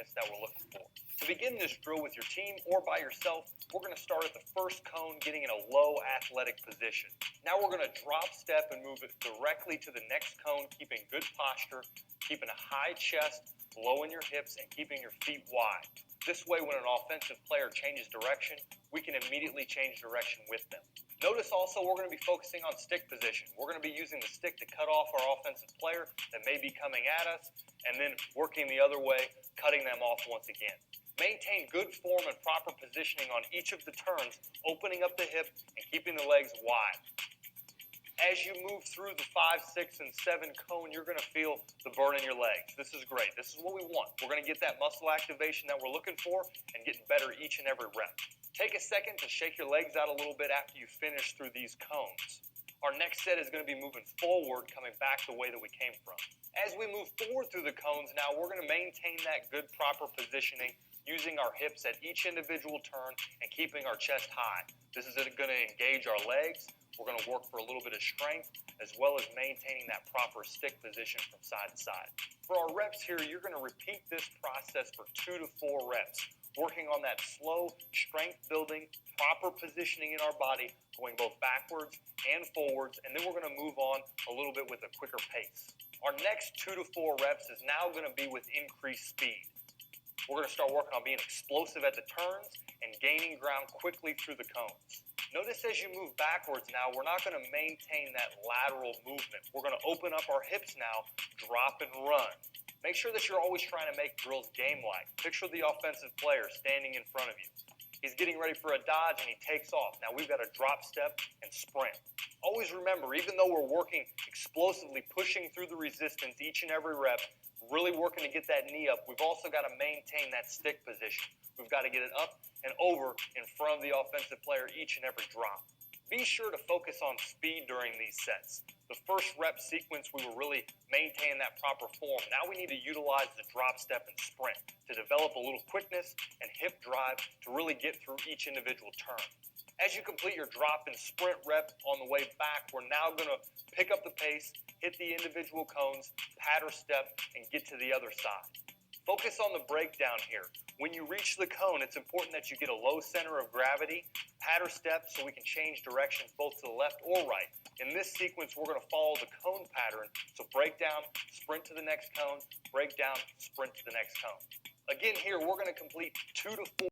quickness that we're looking for. To begin this drill with your team or by yourself, we're going to start at the first cone, getting in a low athletic position. Now we're going to drop step and move it directly to the next cone, keeping good posture, keeping a high chest, low in your hips, and keeping your feet wide. This way, when an offensive player changes direction, we can immediately change direction with them. Notice also we're going to be focusing on stick position. We're going to be using the stick to cut off our offensive player that may be coming at us, and then working the other way, cutting them off once again. Maintain good form and proper positioning on each of the turns, opening up the hip and keeping the legs wide. As you move through the 5, 6, and 7 cone, you're going to feel the burn in your legs. This is great. This is what we want. We're going to get that muscle activation that we're looking for and getting better each and every rep. Take a second to shake your legs out a little bit after you finish through these cones. Our next set is going to be moving forward, coming back the way that we came from. As we move forward through the cones now, we're going to maintain that good proper positioning, using our hips at each individual turn and keeping our chest high. This is going to engage our legs. We're going to work for a little bit of strength, as well as maintaining that proper stick position from side to side. For our reps here, you're going to repeat this process for 2 to 4 reps, working on that slow, strength-building, proper positioning in our body, going both backwards and forwards, and then we're going to move on a little bit with a quicker pace. Our next 2 to 4 reps is now going to be with increased speed. We're going to start working on being explosive at the turns and gaining ground quickly through the cones. Notice as you move backwards now, we're not going to maintain that lateral movement. We're going to open up our hips now, drop and run. Make sure that you're always trying to make drills game-like. Picture the offensive player standing in front of you. He's getting ready for a dodge and he takes off. Now we've got to drop step and sprint. Always remember, even though we're working explosively, pushing through the resistance each and every rep, really working to get that knee up, we've also got to maintain that stick position. We've got to get it up and over in front of the offensive player each and every drop. Be sure to focus on speed during these sets. The first rep sequence, we were really maintaining that proper form. Now we need to utilize the drop step and sprint to develop a little quickness and hip drive to really get through each individual turn. As you complete your drop and sprint rep on the way back, we're now going to pick up the pace, hit the individual cones, patter step, and get to the other side. Focus on the breakdown here. When you reach the cone, it's important that you get a low center of gravity, patter step so we can change directions both to the left or right. In this sequence, we're going to follow the cone pattern. So break down, sprint to the next cone, break down, sprint to the next cone. Again here, we're going to complete 2 to 4